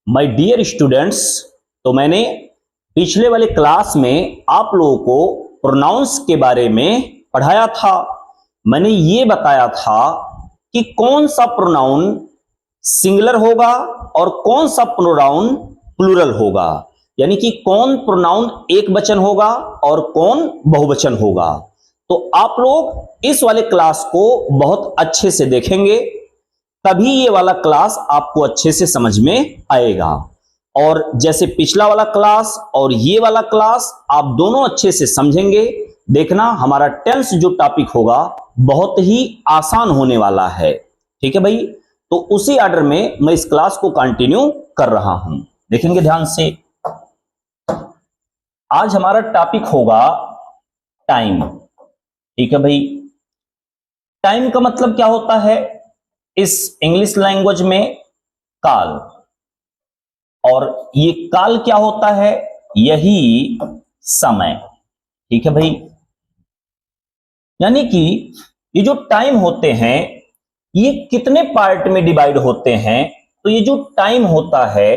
My dear students, तो मैंने पिछले वाले क्लास में आप लोगों को प्रोनाउंस के बारे में पढ़ाया था। मैंने ये बताया था कि कौन सा प्रोनाउन सिंगुलर होगा और कौन सा प्रोनाउन प्लूरल होगा, यानी कि कौन प्रोनाउन एक वचन होगा और कौन बहुवचन होगा। तो आप लोग इस वाले क्लास को बहुत अच्छे से देखेंगे, तभी ये वाला क्लास आपको अच्छे से समझ में आएगा। और जैसे पिछला वाला क्लास और ये वाला क्लास आप दोनों अच्छे से समझेंगे। देखना, हमारा टेंस जो टॉपिक होगा बहुत ही आसान होने वाला है। ठीक है भाई, तो उसी ऑर्डर में मैं इस क्लास को कंटिन्यू कर रहा हूं। देखेंगे ध्यान से। आज हमारा टॉपिक होगा टाइम। ठीक है भाई, टाइम का मतलब क्या होता है इस इंग्लिश लैंग्वेज में? काल। और ये काल क्या होता है? यही समय। ठीक है भाई, यानी कि ये जो टाइम होते हैं ये कितने पार्ट में डिवाइड होते हैं? तो ये जो टाइम होता है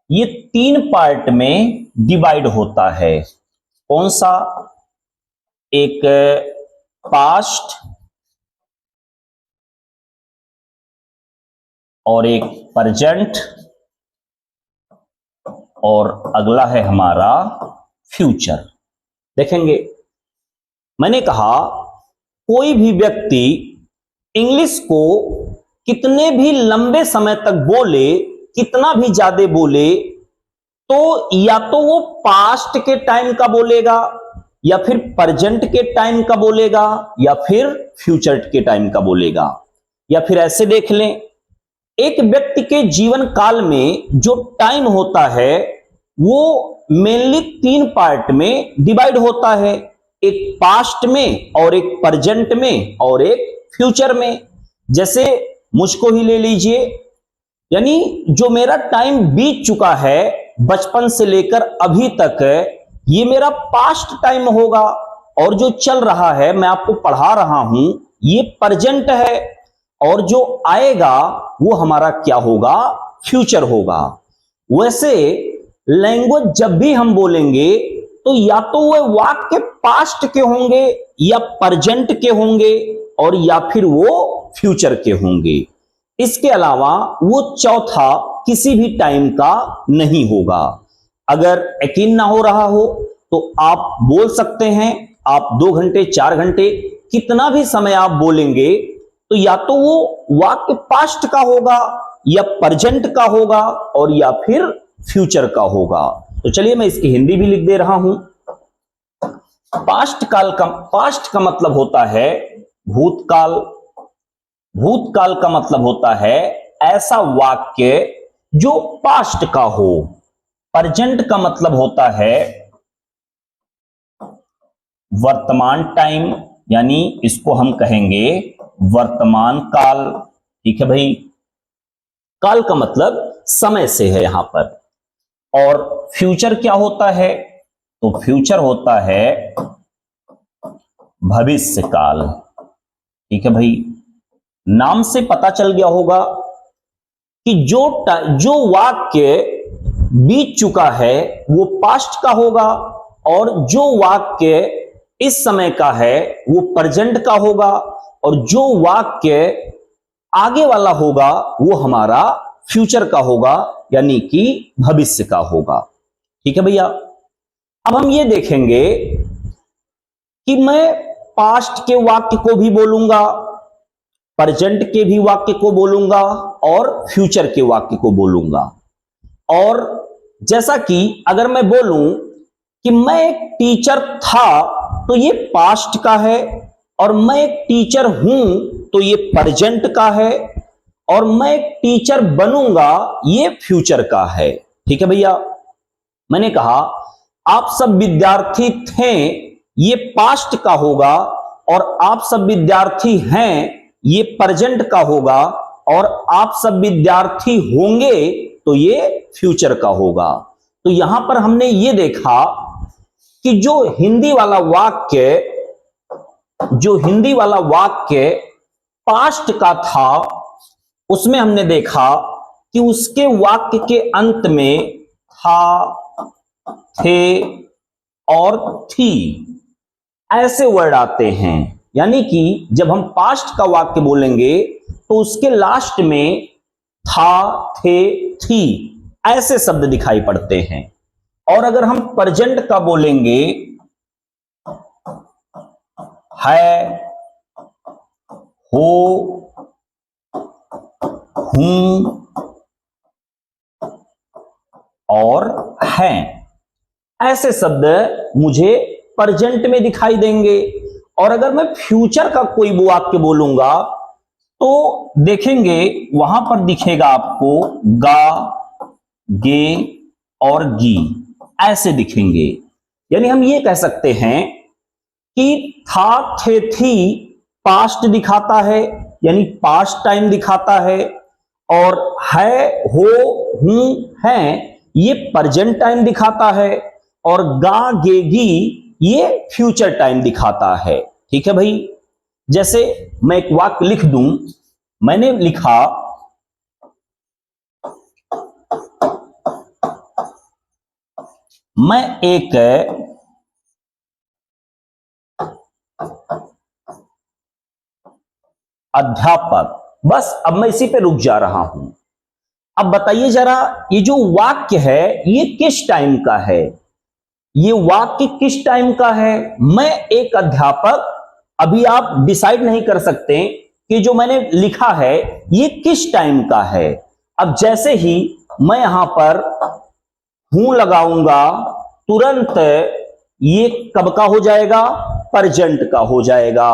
ये 3 पार्ट में डिवाइड होता है। कौन सा? एक पास्ट और एक प्रेजेंट और अगला है हमारा फ्यूचर। देखेंगे, मैंने कहा कोई भी व्यक्ति इंग्लिश को कितने भी लंबे समय तक बोले, कितना भी ज्यादा बोले, तो या तो वो पास्ट के टाइम का बोलेगा, या फिर प्रेजेंट के टाइम का बोलेगा, या फिर फ्यूचर के टाइम का बोलेगा। या फिर ऐसे देख लें, एक व्यक्ति के जीवन काल में जो टाइम होता है वो मेनली 3 पार्ट में डिवाइड होता है, एक पास्ट में और एक प्रेजेंट में और एक फ्यूचर में। जैसे मुझको ही ले लीजिए, यानी जो मेरा टाइम बीत चुका है बचपन से लेकर अभी तक, ये मेरा पास्ट टाइम होगा, और जो चल रहा है मैं आपको पढ़ा रहा हूं ये प्रेजेंट है, और जो आएगा वो हमारा क्या होगा? फ्यूचर होगा। वैसे लैंग्वेज जब भी हम बोलेंगे तो या तो वो वाक्य पास्ट के होंगे या प्रेजेंट के होंगे और या फिर वो फ्यूचर के होंगे। इसके अलावा वो चौथा किसी भी टाइम का नहीं होगा। अगर यकीन ना हो रहा हो तो आप बोल सकते हैं, आप 2 घंटे 4 घंटे कितना भी समय आप बोलेंगे तो या तो वो वाक्य पास्ट का होगा या प्रेजेंट का होगा और या फिर फ्यूचर का होगा। तो चलिए मैं इसकी हिंदी भी लिख दे रहा हूं। पास्ट का मतलब होता है भूतकाल। भूतकाल का मतलब होता है ऐसा वाक्य जो पास्ट का हो। प्रेजेंट का मतलब होता है वर्तमान टाइम, यानी इसको हम कहेंगे वर्तमान काल। ठीक है भाई, काल का मतलब समय से है यहां पर। और फ्यूचर क्या होता है? तो फ्यूचर होता है भविष्य काल। ठीक है भाई, नाम से पता चल गया होगा कि जो वाक्य बीत चुका है वो पास्ट का होगा, और जो वाक्य इस समय का है वो प्रेजेंट का होगा, और जो वाक्य आगे वाला होगा वो हमारा फ्यूचर का होगा, यानी कि भविष्य का होगा। ठीक है भैया, अब हम ये देखेंगे कि मैं पास्ट के वाक्य को भी बोलूंगा, प्रेजेंट के भी वाक्य को बोलूंगा और फ्यूचर के वाक्य को बोलूंगा। और जैसा कि अगर मैं बोलूं कि मैं एक टीचर था तो ये पास्ट का है, और मैं एक टीचर हूं तो ये प्रेजेंट का है, और मैं एक टीचर बनूंगा ये फ्यूचर का है। ठीक है भैया, मैंने कहा आप सब विद्यार्थी थे ये पास्ट का होगा, और आप सब विद्यार्थी हैं ये प्रेजेंट का होगा, और आप सब विद्यार्थी होंगे तो ये फ्यूचर का होगा। तो यहां पर हमने ये देखा कि जो हिंदी वाला वाक्य पास्ट का था उसमें हमने देखा कि उसके वाक्य के अंत में था, थे और थी ऐसे वर्ड आते हैं। यानी कि जब हम पास्ट का वाक्य बोलेंगे तो उसके लास्ट में था, थे, थी ऐसे शब्द दिखाई पड़ते हैं। और अगर हम प्रेजेंट का बोलेंगे, है, हो, हूं और हैं, ऐसे शब्द मुझे प्रेजेंट में दिखाई देंगे। और अगर मैं फ्यूचर का कोई वाक्य बोलूंगा तो देखेंगे वहां पर दिखेगा आपको गा, गे और गी ऐसे दिखेंगे। यानी हम ये कह सकते हैं कि था, थे, थी पास्ट दिखाता है, यानी पास्ट टाइम दिखाता है। और है, हो, हूं, हैं ये प्रेजेंट टाइम दिखाता है। और गा, गे, गी ये फ्यूचर टाइम दिखाता है। ठीक है भाई। जैसे मैं एक वाक्य लिख दूं, मैंने लिखा मैं एक अध्यापक, बस अब मैं इसी पे रुक जा रहा हूं। अब बताइए जरा, ये जो वाक्य है ये किस टाइम का है? ये वाक्य किस टाइम का है? मैं एक अध्यापक, अभी आप डिसाइड नहीं कर सकते कि जो मैंने लिखा है ये किस टाइम का है। अब जैसे ही मैं यहां पर हूं लगाऊंगा, तुरंत ये कब का हो जाएगा? प्रेजेंट का हो जाएगा।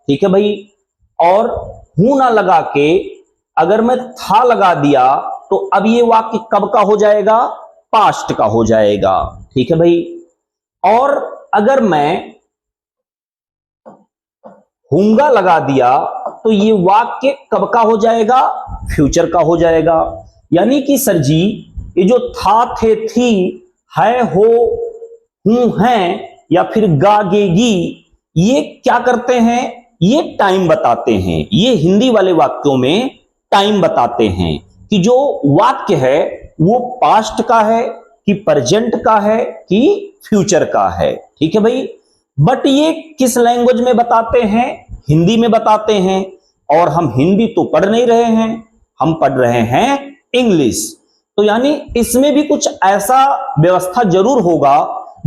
ठीक है भाई। और हूं ना लगा के अगर मैं था लगा दिया तो अब ये वाक्य कब का हो जाएगा? पास्ट का हो जाएगा। ठीक है भाई। और अगर मैं हूंगा लगा दिया तो ये वाक्य कब का हो जाएगा? फ्यूचर का हो जाएगा। यानी कि सर जी ये जो था, थे, थी, है, हो, हूं, हैं या फिर गा, गे, गी ये क्या करते हैं? ये टाइम बताते हैं। ये हिंदी वाले वाक्यों में टाइम बताते हैं कि जो वाक्य है वो पास्ट का है कि प्रेजेंट का है कि फ्यूचर का है। ठीक है भाई। बट ये किस लैंग्वेज में बताते हैं? हिंदी में बताते हैं। और हम हिंदी तो पढ़ नहीं रहे हैं, हम पढ़ रहे हैं इंग्लिश। तो यानी इसमें भी कुछ ऐसा व्यवस्था जरूर होगा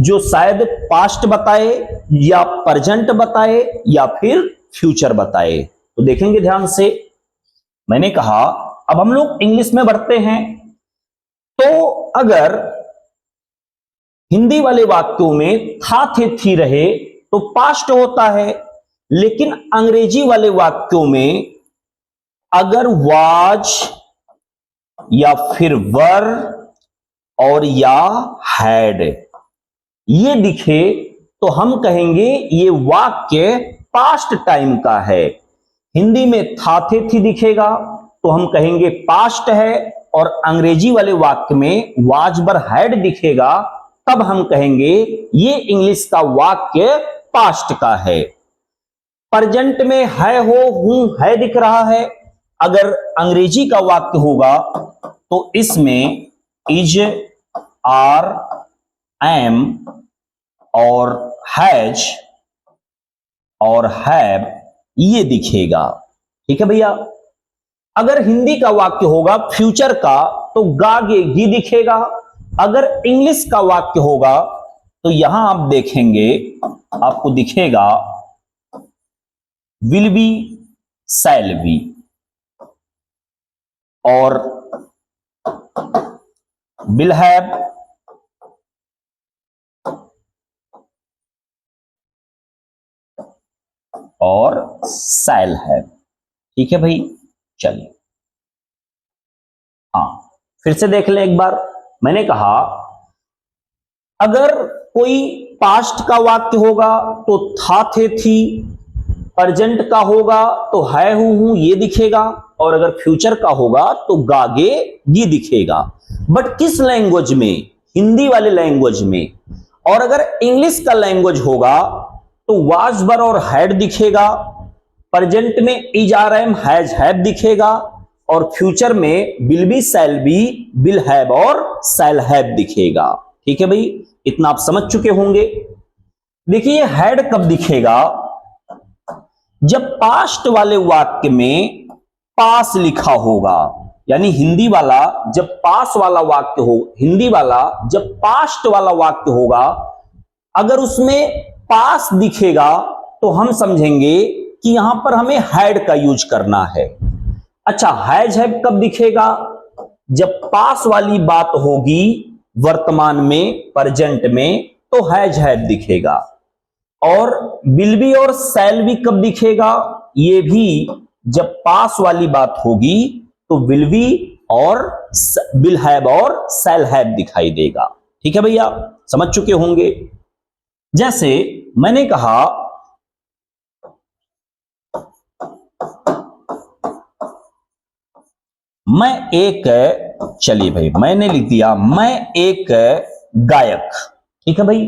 जो शायद पास्ट बताए या प्रेजेंट बताए या फिर फ्यूचर बताए। तो देखेंगे ध्यान से। मैंने कहा अब हम लोग इंग्लिश में बढ़ते हैं। तो अगर हिंदी वाले वाक्यों में था, थे, थी रहे तो पास्ट होता है। लेकिन अंग्रेजी वाले वाक्यों में अगर वाज या फिर वर और या हैड ये दिखे तो हम कहेंगे ये वाक्य पास्ट टाइम का है। हिंदी में था, थे, थी दिखेगा तो हम कहेंगे पास्ट है। और अंग्रेजी वाले वाक्य में वाज वर हैड दिखेगा तब हम कहेंगे ये इंग्लिश का वाक्य पास्ट का है। प्रेजेंट में है, हो, हूं, है दिख रहा है। अगर अंग्रेजी का वाक्य होगा तो इसमें इज, आर, एम और हैज और हैव ये दिखेगा। ठीक है भैया। अगर हिंदी का वाक्य होगा फ्यूचर का तो गा, गे, गी दिखेगा। अगर इंग्लिश का वाक्य होगा तो यहां आप देखेंगे आपको दिखेगा विल बी, शैल बी और विल हैव और शैल हैव। ठीक है भाई। चलिए हाँ फिर से देख लें एक बार। मैंने कहा अगर कोई पास्ट का वाक्य होगा तो था, थे, थी। प्रेजेंट का होगा तो है, हूं ये दिखेगा। और अगर फ्यूचर का होगा तो गागे गी दिखेगा। बट किस लैंग्वेज में? हिंदी वाले लैंग्वेज में। और अगर इंग्लिश का लैंग्वेज होगा तो वाज वर और हैड दिखेगा। प्रेजेंट में is, are, am, has, have दिखेगा। और फ्यूचर में will be, shall be, will have और शैल हैव दिखेगा। ठीक है भाई, इतना आप समझ चुके होंगे। देखिए हैड कब दिखेगा, जब पास्ट वाले वाक्य में पास लिखा होगा, यानी हिंदी वाला जब पास वाला वाक्य हो, हिंदी वाला जब पास्ट वाला वाक्य होगा, अगर उसमें पास दिखेगा तो हम समझेंगे कि यहां पर हमें हैड का यूज करना है। अच्छा, हैज हैव कब दिखेगा, जब पास वाली बात होगी वर्तमान में, प्रेजेंट में, तो हैज हैव दिखेगा। और विल बी और शैल बी कब दिखेगा, ये भी जब पास वाली बात होगी तो विल बी और विल हैव और शैल हैव दिखाई देगा। ठीक है भैया, समझ चुके होंगे। जैसे मैंने कहा मैं एक, चलिए भाई मैंने लिख दिया मैं एक गायक। ठीक है भाई,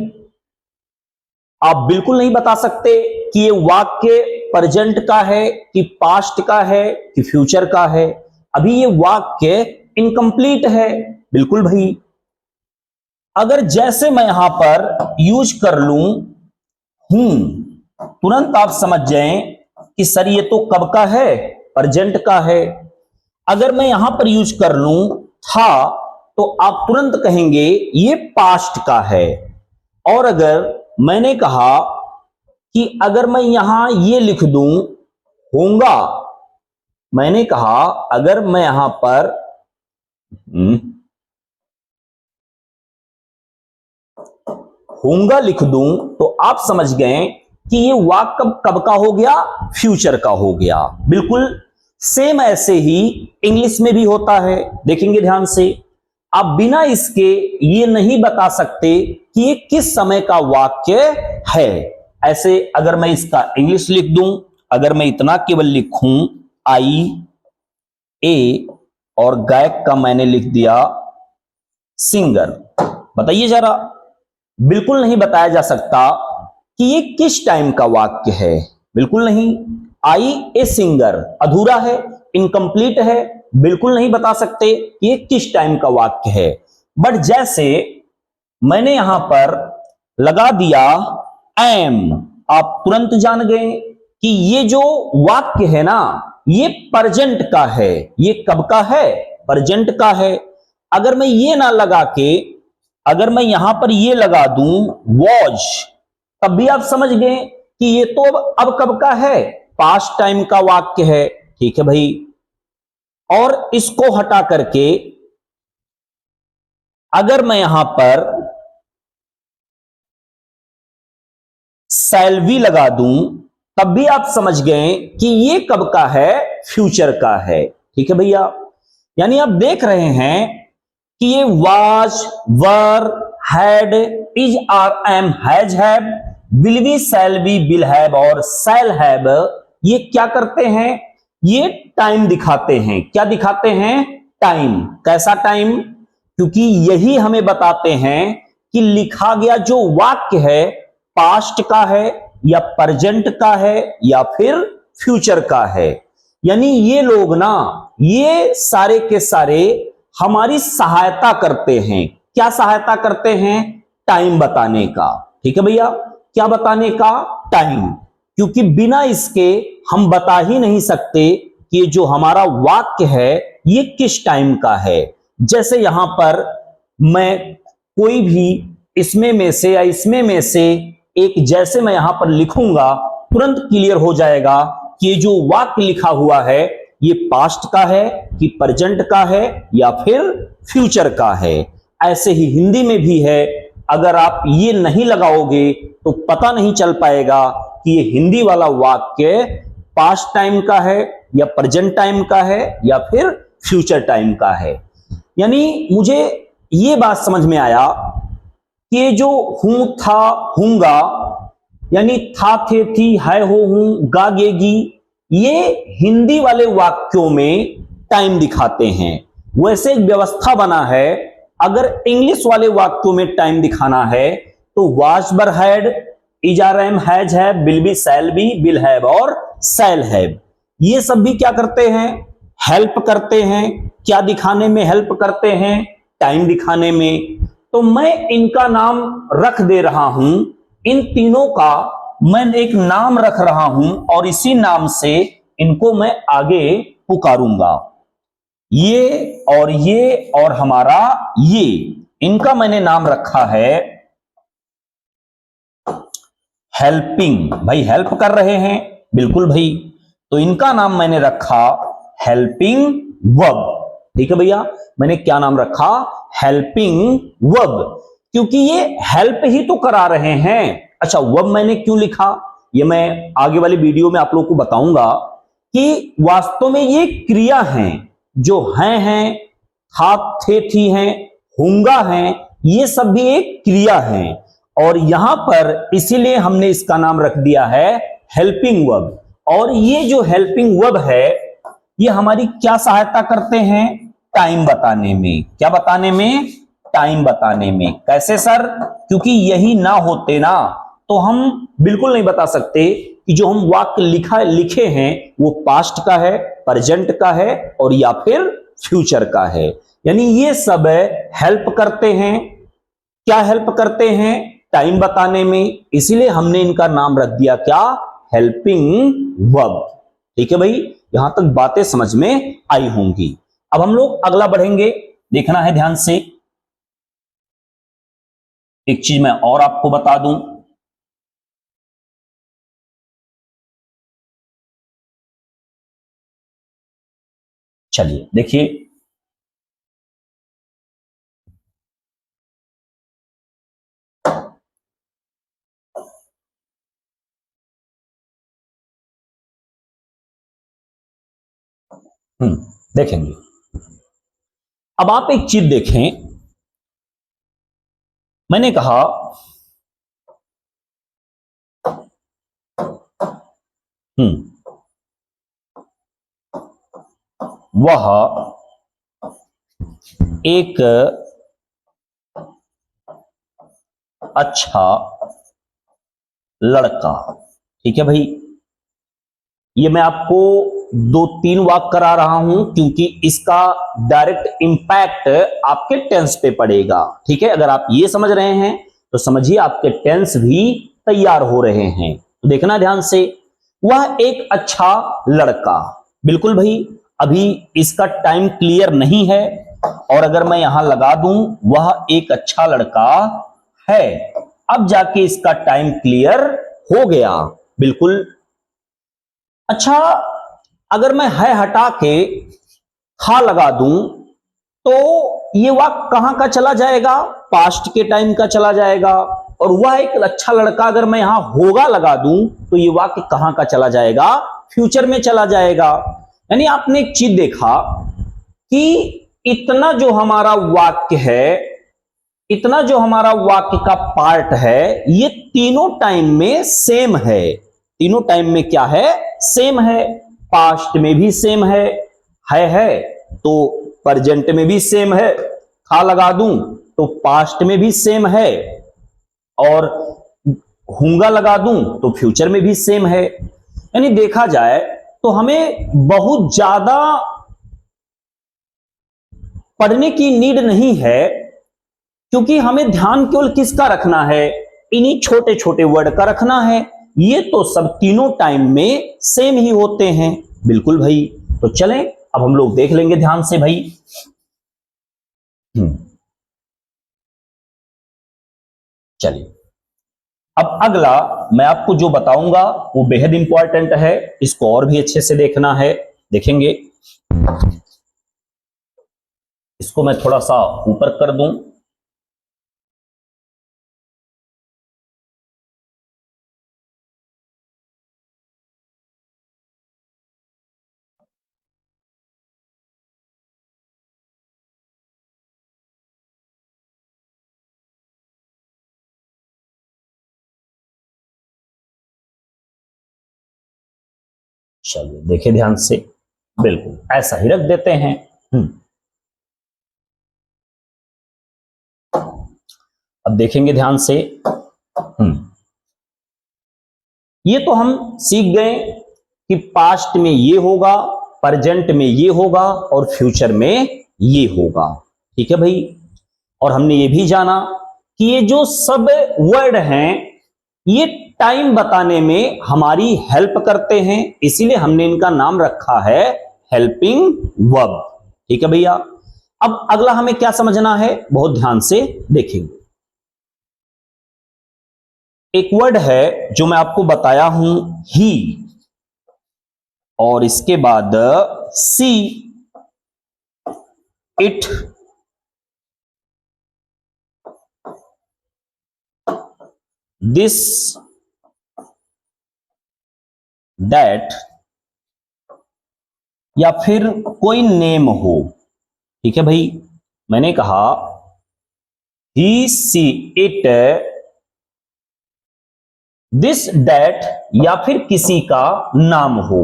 आप बिल्कुल नहीं बता सकते कि ये वाक्य प्रेजेंट का है कि पास्ट का है कि फ्यूचर का है, अभी ये वाक्य इनकम्प्लीट है। बिल्कुल भाई, अगर जैसे मैं यहां पर यूज कर लूं हूं, तुरंत आप समझ जाएं कि सर ये तो कब का है, प्रेजेंट का है। अगर मैं यहां पर यूज कर लूं था, तो आप तुरंत कहेंगे ये पास्ट का है। और अगर मैंने कहा कि अगर मैं यहां ये लिख दूं होगा, मैंने कहा अगर मैं यहां पर होगा लिख दूं तो आप समझ गए कि ये वाक्य कब का हो गया, फ्यूचर का हो गया। बिल्कुल सेम ऐसे ही इंग्लिश में भी होता है, देखेंगे ध्यान से। आप बिना इसके ये नहीं बता सकते कि ये किस समय का वाक्य है। ऐसे अगर मैं इसका इंग्लिश लिख दूं, अगर मैं इतना केवल लिखूं आई ए और गायक का मैंने लिख दिया सिंगर, बताइए जरा, बिल्कुल नहीं बताया जा सकता कि ये किस टाइम का वाक्य है, बिल्कुल नहीं। आई ए सिंगर अधूरा है, इनकम्प्लीट है, बिल्कुल नहीं बता सकते कि ये किस टाइम का वाक्य है। बट जैसे मैंने यहां पर लगा दिया एम, आप तुरंत जान गए कि ये जो वाक्य है ना, ये प्रेजेंट का है। ये कब का है, प्रेजेंट का है। अगर मैं ये ना लगा के, अगर मैं यहां पर ये लगा दूं वॉज, तब भी आप समझ गए कि ये तो अब कब का है, पास्ट टाइम का वाक्य है। ठीक है भाई, और इसको हटा करके अगर मैं यहां पर शैल बी लगा दूं, तब भी आप समझ गए कि ये कब का है, फ्यूचर का है। ठीक है भैया, यानी आप देख रहे हैं कि ये was, were, had, is, are, am, has, have, will be, shall be, will have और शैल हैव, ये क्या करते हैं, ये टाइम दिखाते हैं। क्या दिखाते हैं, टाइम। कैसा टाइम, क्योंकि यही हमें बताते हैं कि लिखा गया जो वाक्य है पास्ट का है या प्रेजेंट का है या फिर फ्यूचर का है। यानी ये लोग ना, ये सारे के सारे हमारी सहायता करते हैं। क्या सहायता करते हैं, टाइम बताने का। ठीक है भैया, क्या बताने का, टाइम। क्योंकि बिना इसके हम बता ही नहीं सकते कि जो हमारा वाक्य है ये किस टाइम का है। जैसे यहां पर मैं कोई भी इसमें में से या इसमें में से एक, जैसे मैं यहां पर लिखूंगा तुरंत क्लियर हो जाएगा कि ये जो वाक्य लिखा हुआ है ये पास्ट का है कि प्रेजेंट का है या फिर फ्यूचर का है। ऐसे ही हिंदी में भी है, अगर आप ये नहीं लगाओगे तो पता नहीं चल पाएगा कि ये हिंदी वाला वाक्य पास्ट टाइम का है या प्रेजेंट टाइम का है या फिर फ्यूचर टाइम का है। यानी मुझे ये बात समझ में आया कि ये जो हूं, था, हूंगा, यानी था, थे, थी, है, हो, हूं, गा, गेगी, ये हिंदी वाले वाक्यों में टाइम दिखाते हैं। वैसे एक व्यवस्था बना है, अगर इंग्लिश वाले वाक्यों में टाइम दिखाना है तो was, were, had, is, are, am, has, have, will be, shall be, will have और शैल हैव, ये सब भी क्या करते हैं, हेल्प करते हैं। क्या दिखाने में हेल्प करते हैं? टाइम दिखाने में। तो मैं इनका नाम रख दे रहा हूं, इन तीनों का मैं एक नाम रख रहा हूं और इसी नाम से इनको मैं आगे पुकारूंगा। ये और हमारा ये, इनका मैंने नाम रखा है हेल्पिंग। भाई हेल्प कर रहे हैं, बिल्कुल भाई। तो इनका नाम मैंने रखा हेल्पिंग वर्ब। ठीक है भैया, मैंने क्या नाम रखा? हेल्पिंग वर्ब, क्योंकि ये हेल्प ही तो करा रहे हैं। अच्छा, वर्ब मैंने क्यों लिखा, ये मैं आगे वाली वीडियो में आप लोगों को बताऊंगा कि वास्तव में ये क्रिया हैं, जो हैं, था, थे, थी हैं, होंगे हैं, ये सब भी एक क्रिया है। और यहां पर इसीलिए हमने इसका नाम रख दिया है हेल्पिंग वर्ब। और ये जो हेल्पिंग वर्ब है, ये हमारी क्या सहायता करते हैं? टाइम बताने में। क्या बताने में? टाइम बताने में। कैसे सर? क्योंकि यही ना होते ना तो हम बिल्कुल नहीं बता सकते कि जो हम वाक्य लिखे हैं वो पास्ट का है, प्रेजेंट का है और या फिर फ्यूचर का है। यानी ये सब हेल्प करते हैं। क्या हेल्प करते हैं? टाइम बताने में। इसीलिए हमने इनका नाम रख दिया क्या? Helping verb. ठीक है भाई, यहां तक बातें समझ में आई होंगी। अब हम लोग अगला बढ़ेंगे, देखना है ध्यान से। एक चीज मैं और आपको बता दूं, चलिए देखिए। देखेंगे। अब आप एक चीज देखें, मैंने कहा वह एक अच्छा लड़का। ठीक है भाई, ये मैं आपको 2-3 वाक्य करा रहा हूं क्योंकि इसका डायरेक्ट इंपैक्ट आपके टेंस पे पड़ेगा। ठीक है, अगर आप ये समझ रहे हैं तो समझिए आपके टेंस भी तैयार हो रहे हैं। तो देखना ध्यान से, वह एक अच्छा लड़का। बिल्कुल भाई, अभी इसका टाइम क्लियर नहीं है और अगर मैं यहां लगा दूं वह एक अच्छा लड़का है, अब जाके इसका टाइम क्लियर हो गया। बिल्कुल। अच्छा, अगर मैं है हटा के था लगा दूं तो ये वाक्य कहां का चला जाएगा? पास्ट के टाइम का चला जाएगा। और वह एक अच्छा लड़का अगर मैं यहां होगा लगा दूं तो ये वाक्य कहां का चला जाएगा? फ्यूचर में चला जाएगा। यानी आपने एक चीज देखा कि इतना जो हमारा वाक्य है, इतना जो हमारा वाक्य का पार्ट है, ये तीनों टाइम में सेम है। तीनों टाइम में क्या है? सेम है। पास्ट में भी सेम है तो प्रेजेंट में भी सेम है। था लगा दूं तो पास्ट में भी सेम है और होगा लगा दूं तो फ्यूचर में भी सेम है। यानी देखा जाए तो हमें बहुत ज्यादा पढ़ने की नीड नहीं है, क्योंकि हमें ध्यान केवल किसका रखना है? इन्हीं छोटे छोटे वर्ड का रखना है। ये तो सब तीनों टाइम में सेम ही होते हैं। बिल्कुल भाई। तो चलें, अब हम लोग देख लेंगे ध्यान से भाई। चलिए, अब अगला मैं आपको जो बताऊंगा वो बेहद इंपॉर्टेंट है, इसको और भी अच्छे से देखना है। देखेंगे, इसको मैं थोड़ा सा ऊपर कर दूं। चलिए देखिए ध्यान से, बिल्कुल ऐसा ही रख देते हैं। अब देखेंगे ध्यान से। ये तो हम सीख गए कि पास्ट में ये होगा, प्रेजेंट में ये होगा और फ्यूचर में ये होगा। ठीक है भाई। और हमने ये भी जाना कि ये जो सब वर्ड हैं ये टाइम बताने में हमारी हेल्प करते हैं, इसीलिए हमने इनका नाम रखा है हेल्पिंग वर्ब। ठीक है भैया। अब अगला हमें क्या समझना है, बहुत ध्यान से देखेंगे। एक वर्ड है जो मैं आपको बताया हूं, ही, और इसके बाद सी, इट, दिस, दैट, या फिर कोई नेम हो। ठीक है भाई। मैंने कहा ही, सी, इट, दिस, दैट, या फिर किसी का नाम हो।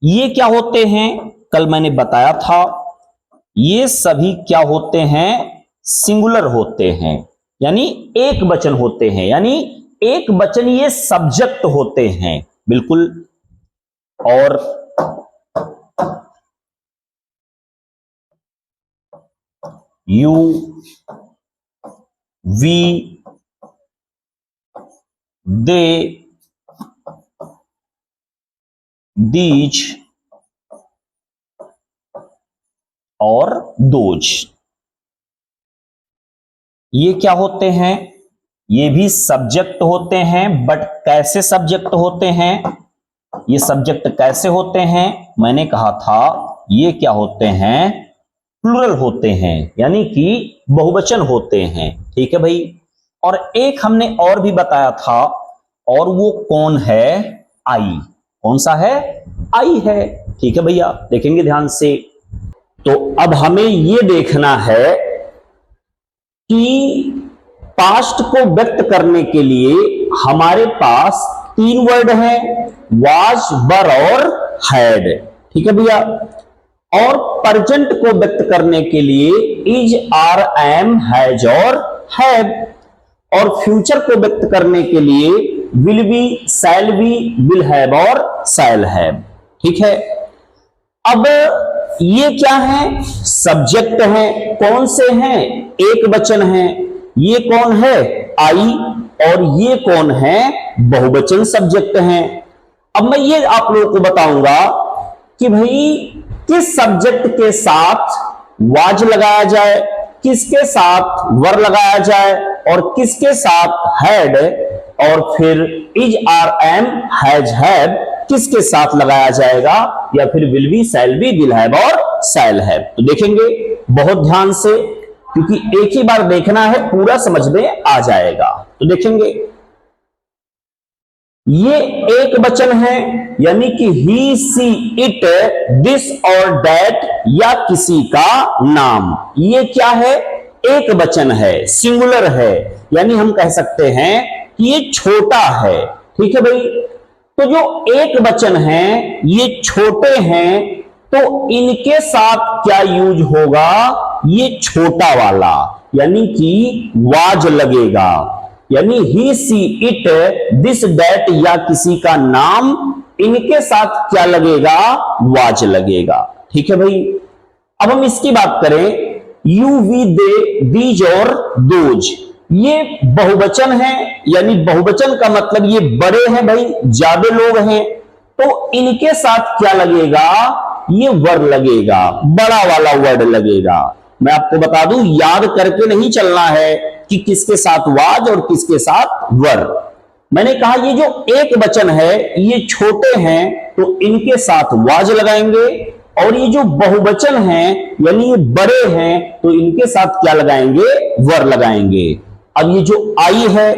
ये क्या होते हैं, कल मैंने बताया था, ये सभी क्या होते हैं, सिंगुलर होते हैं, यानी एक वचन होते हैं, यानी एक वचन ये सब्जेक्ट होते हैं, बिल्कुल। और यू, वी, दे, दीज और दोज, ये क्या होते हैं, ये भी सब्जेक्ट होते हैं। बट कैसे सब्जेक्ट होते हैं, ये सब्जेक्ट कैसे होते हैं, मैंने कहा था ये क्या होते हैं, प्लूरल होते हैं, यानी कि बहुवचन होते हैं। ठीक है भाई। और एक हमने और भी बताया था, और वो कौन है, आई। कौन सा है, आई है। ठीक है भैया, देखेंगे ध्यान से। तो अब हमें ये देखना है कि पास्ट को व्यक्त करने के लिए हमारे पास तीन वर्ड हैं, वाज, वर और हैड। ठीक है भैया। और प्रेजेंट को व्यक्त करने के लिए इज, आर, एम, हैज और हैव। और फ्यूचर को व्यक्त करने के लिए will be, shall be, will have और शैल हैव। ठीक है। अब ये क्या है, सब्जेक्ट हैं। कौन से हैं, एक वचन है। ये कौन है, आई, और ये कौन है, बहुवचन सब्जेक्ट हैं। अब मैं ये आप लोगों को बताऊंगा कि भाई किस सब्जेक्ट के साथ वाज लगाया जाए, किसके साथ वर लगाया जाए, और किसके साथ हैड, और फिर is, are, am, has, have किसके साथ लगाया जाएगा, या फिर will be, shall be, will have और शैल हैव। तो देखेंगे बहुत ध्यान से, क्योंकि एक ही बार देखना है, पूरा समझ में आ जाएगा। तो देखेंगे ये एक वचन है, यानी कि ही, सी, इट, दिस और दैट, या किसी का नाम। ये क्या है, एक वचन है, सिंगुलर है, यानी हम कह सकते हैं कि ये छोटा है। ठीक है भाई। तो जो एक वचन है ये छोटे हैं, तो इनके साथ क्या यूज होगा, ये छोटा वाला, यानी कि वाज लगेगा। यानी ही, सी, इट, दिस, दैट, या किसी का नाम, इनके साथ क्या लगेगा, वाज लगेगा। ठीक है भाई। अब हम इसकी बात करें, यू, वी, दे, दीज और दोज, ये बहुवचन है, यानी बहुवचन का मतलब ये बड़े हैं भाई, ज्यादा लोग हैं, तो इनके साथ क्या लगेगा, ये वर लगेगा, बड़ा वाला वर्ड लगेगा। मैं आपको बता दूं, याद करके नहीं चलना है कि किसके साथ वाज और किसके साथ वर। मैंने कहा ये जो एक वचन है ये छोटे हैं, तो इनके साथ वाज लगाएंगे, और ये जो बहुवचन हैं यानी ये बड़े हैं, तो इनके साथ क्या लगाएंगे, वर लगाएंगे। अब ये जो आई है,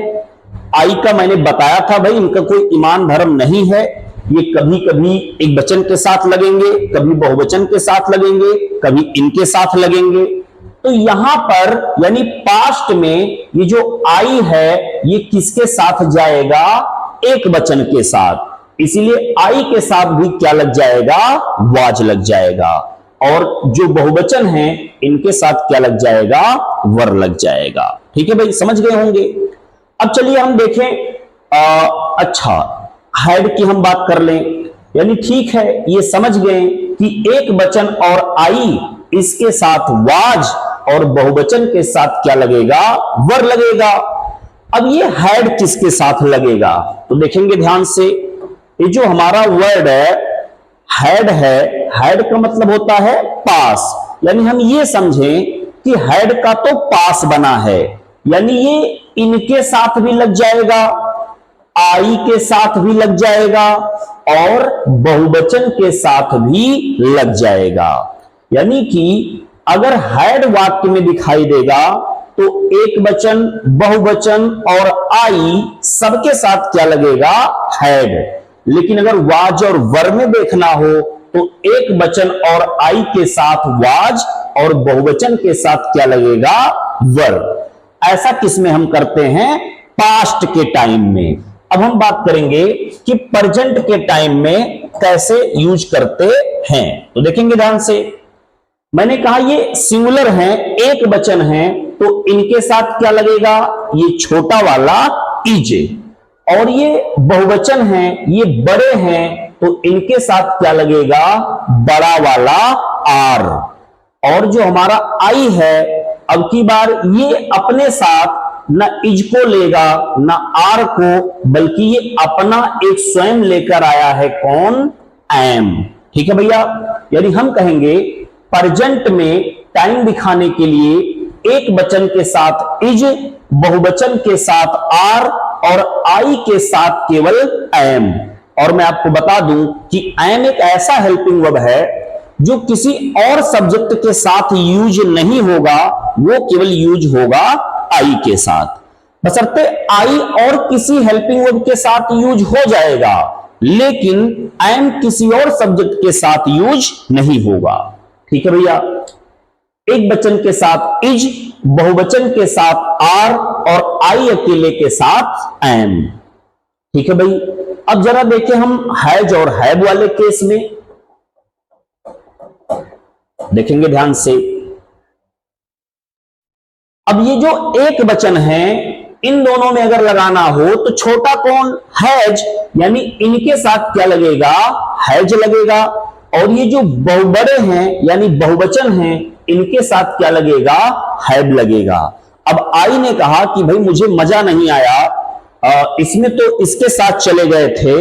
आई का मैंने बताया था भाई इनका कोई ईमान धर्म नहीं है, ये कभी कभी एक वचन के साथ लगेंगे, कभी बहुवचन के साथ लगेंगे, कभी इनके साथ लगेंगे। तो यहां पर यानी पास्ट में ये जो आई है ये किसके साथ जाएगा, एक वचन के साथ, इसीलिए आई के साथ भी क्या लग जाएगा, वाज लग जाएगा, और जो बहुवचन है इनके साथ क्या लग जाएगा, वर लग जाएगा। ठीक है भाई, समझ गए होंगे। अब चलिए हम देखें, अच्छा हैड की हम बात कर लें, यानी ठीक है ये समझ गए कि एक वचन और आई, इसके साथ वाज, और बहुवचन के साथ क्या लगेगा, वर लगेगा। अब ये हैड किसके साथ लगेगा, तो देखेंगे ध्यान से, ये जो हमारा वर्ड है, हैड का मतलब होता है पास, यानी हम ये समझें कि हैड का तो पास बना है, यानी ये इनके साथ भी लग जाएगा, आई के साथ भी लग जाएगा, और बहुवचन के साथ भी लग जाएगा। यानी कि अगर हैड वाक्य में दिखाई देगा तो एक वचन, बहुवचन और आई सबके साथ क्या लगेगा, हैड। लेकिन अगर वाज और वर में देखना हो तो एक वचन और आई के साथ वाज और बहुवचन के साथ क्या लगेगा, वर। ऐसा किसमें हम करते हैं, पास्ट के टाइम में। अब हम बात करेंगे कि प्रेजेंट के टाइम में कैसे यूज करते हैं, तो देखेंगे ध्यान से। मैंने कहा ये सिंगुलर हैं, एक वचन है, तो इनके साथ क्या लगेगा, ये छोटा वाला इज, और ये बहुवचन है, ये बड़े हैं, तो इनके साथ क्या लगेगा, बड़ा वाला आर। और जो हमारा आई है, अब की बार ये अपने साथ न इज को लेगा न आर को, बल्कि ये अपना एक स्वयं लेकर आया है, कौन, एम। ठीक है भैया, यानी हम कहेंगे प्रेजेंट में टाइम दिखाने के लिए एक वचन के साथ इज, बहुवचन के साथ आर, और आई के साथ केवल एम। और मैं आपको बता दूं कि एम एक ऐसा हेल्पिंग वर्ब है जो किसी और सब्जेक्ट के साथ यूज नहीं होगा, वो केवल यूज होगा आई के साथ। बशर्ते आई और किसी हेल्पिंग वर्ब के साथ यूज हो जाएगा, लेकिन एम किसी और सब्जेक्ट के साथ यूज नहीं होगा। ठीक है भैया, एक वचन के साथ इज, बहुवचन के साथ आर, और आई अकेले के साथ एम। ठीक है भाई, अब जरा देखें हम हैज और हैव वाले केस में, देखेंगे ध्यान से। अब ये जो एक वचन है, इन दोनों में अगर लगाना हो तो छोटा कौन, हैज, यानी इनके साथ क्या लगेगा, हैज लगेगा। और ये जो बड़े हैं यानी बहुवचन हैं, इनके साथ क्या लगेगा, हैव लगेगा। अब आई ने कहा कि भाई मुझे मजा नहीं आया, इसमें तो इसके साथ चले गए थे।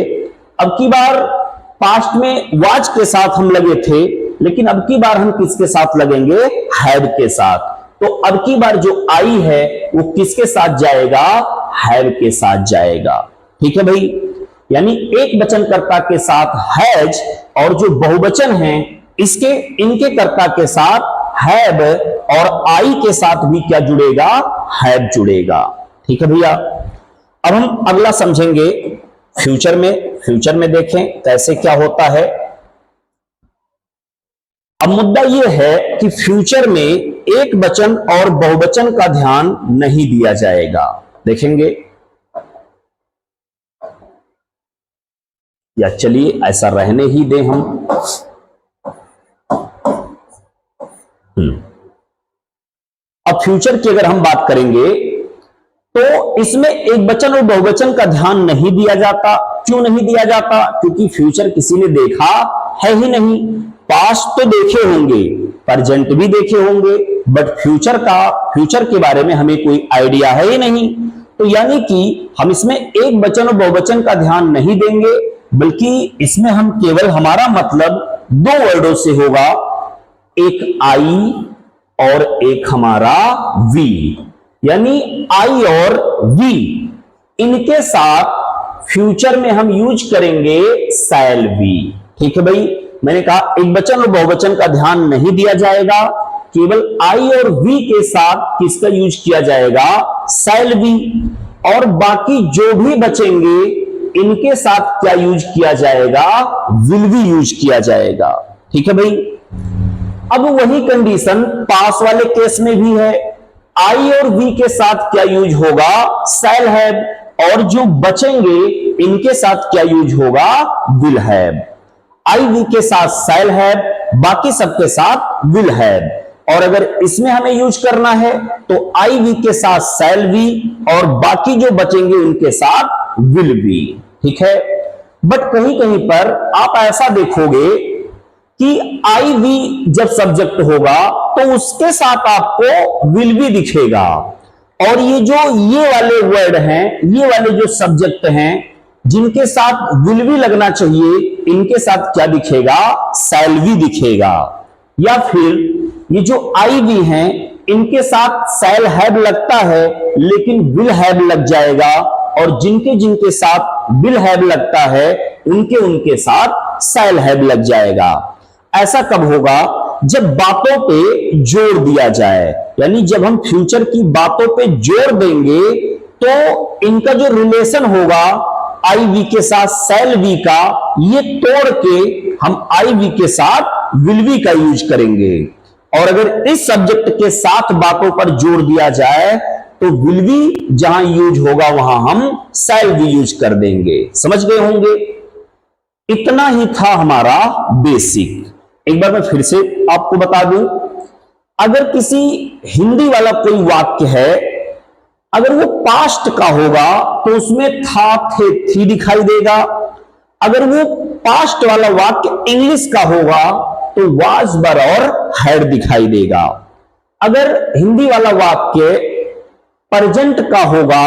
अब की बार पास्ट में वाज के साथ हम लगे थे, लेकिन अब की बार हम किसके साथ लगेंगे, हैव के साथ। तो अब की बार जो आई है वो किसके साथ जाएगा, हैव के साथ जाएगा। ठीक है भाई, यानी एक वचनकर्ता के साथ हैज, और जो बहुवचन है इनके कर्ता के साथ हैव, और आई के साथ भी क्या जुड़ेगा, हैव जुड़ेगा। ठीक है भैया, अब हम अगला समझेंगे फ्यूचर में। फ्यूचर में देखें कैसे क्या होता है। अब मुद्दा यह है कि फ्यूचर में एक वचन और बहुवचन का ध्यान नहीं दिया जाएगा। देखेंगे, या चलिए ऐसा रहने ही दें हम। अब फ्यूचर की अगर हम बात करेंगे तो इसमें एक वचन और बहुवचन का ध्यान नहीं दिया जाता। क्यों नहीं दिया जाता, क्योंकि फ्यूचर किसी ने देखा है ही नहीं। पास्ट तो देखे होंगे, प्रेजेंट भी देखे होंगे, बट फ्यूचर के बारे में हमें कोई आइडिया है ही नहीं। तो यानी कि हम इसमें एक वचन और बहुवचन का ध्यान नहीं देंगे, बल्कि इसमें हम केवल हमारा मतलब दो वर्डों से होगा, एक आई और एक हमारा वी। यानी आई और वी, इनके साथ फ्यूचर में हम यूज करेंगे शैल बी। ठीक है भाई, मैंने कहा एक वचन और बहुवचन का ध्यान नहीं दिया जाएगा, केवल आई और वी के साथ किसका यूज किया जाएगा, शैल बी। और बाकी जो भी बचेंगे इनके साथ क्या यूज किया जाएगा, विल बी यूज किया जाएगा। ठीक है भाई, अब वही कंडीशन पास वाले केस में भी है। आई और वी के साथ क्या यूज होगा, शैल हैव, और जो बचेंगे इनके साथ क्या यूज होगा, विल हैव। आई वी के साथ शैल हैव, बाकी सबके साथ विल हैव। और अगर इसमें हमें यूज करना है तो आई वी के साथ शैल वी, और बाकी जो बचेंगे उनके साथ विल बी। ठीक है, बट कहीं कहीं पर आप ऐसा देखोगे कि आई वी जब सब्जेक्ट होगा तो उसके साथ आपको विल भी दिखेगा, और ये जो ये वाले वर्ड हैं, ये वाले जो सब्जेक्ट हैं जिनके साथ विल भी लगना चाहिए, इनके साथ क्या दिखेगा? शैल भी दिखेगा। या फिर ये जो आई वी हैं इनके साथ शैल हैव लगता है लेकिन विल हैव लग जाएगा, और जिनके जिनके साथ विल हैव लगता है उनके उनके साथ शैल हैव लग जाएगा। ऐसा कब होगा? जब बातों पे जोर दिया जाए, यानी जब हम फ्यूचर की बातों पे जोर देंगे तो इनका जो रिलेशन होगा आई वी के साथ शैल वी का, ये तोड़ के हम आई वी के साथ विल वी का यूज करेंगे। और अगर इस सब्जेक्ट के साथ बातों पर जोर दिया जाए तो विल वी जहां यूज होगा वहां हम शैल वी यूज कर देंगे। समझ गए होंगे? इतना ही था हमारा बेसिक। एक बार मैं फिर से आपको बता दूं, अगर किसी हिंदी वाला कोई वाक्य है, अगर वो पास्ट का होगा तो उसमें था, थे, थी दिखाई देगा। अगर वो पास्ट वाला वाक्य इंग्लिश का होगा तो वाज, वर और हैड दिखाई देगा। अगर हिंदी वाला वाक्य प्रेजेंट का होगा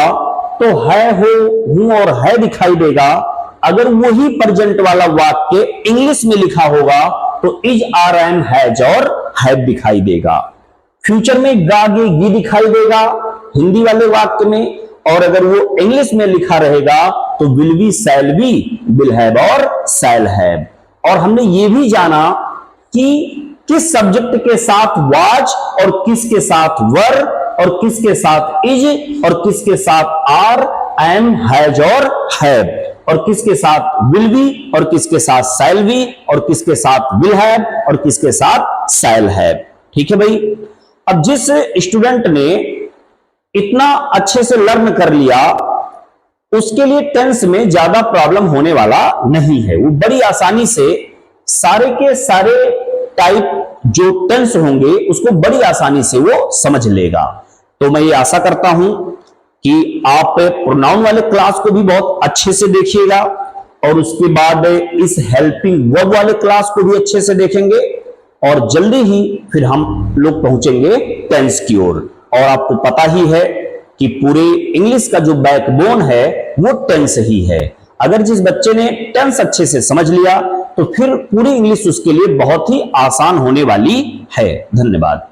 तो है, हो, हूं और है दिखाई देगा। अगर वही प्रेजेंट वाला वाक्य इंग्लिश में लिखा होगा तो इज, आर, एम, हैज और हैव दिखाई देगा। फ्यूचर में गा, गे, गी दिखाई देगा हिंदी वाले वाक्य में, और अगर वो इंग्लिश में लिखा रहेगा तो will be, shall be, will have और शैल हैव। और हमने ये भी जाना कि किस सब्जेक्ट के साथ वाज और किसके साथ वर और किसके साथ इज और किसके साथ आर, एम, हैज और हैव, और किसके साथ विल बी और किसके साथ शैल बी और किसके साथ विल हैव और किसके साथ शैल हैव। ठीक है भाई। अब जिस स्टूडेंट ने इतना अच्छे से लर्न कर लिया उसके लिए टेंस में ज्यादा प्रॉब्लम होने वाला नहीं है। वो बड़ी आसानी से सारे के सारे टाइप जो टेंस होंगे उसको बड़ी आसानी से वो समझ लेगा। तो मैं ये आशा करता हूं कि आप प्रोनाउन वाले क्लास को भी बहुत अच्छे से देखिएगा और उसके बाद इस हेल्पिंग वर्ब वाले क्लास को भी अच्छे से देखेंगे, और जल्दी ही फिर हम लोग पहुंचेंगे टेंस की ओर। और आपको पता ही है कि पूरे इंग्लिश का जो बैकबोन है वो टेंस ही है। अगर जिस बच्चे ने टेंस अच्छे से समझ लिया तो फिर पूरी इंग्लिश उसके लिए बहुत ही आसान होने वाली है। धन्यवाद।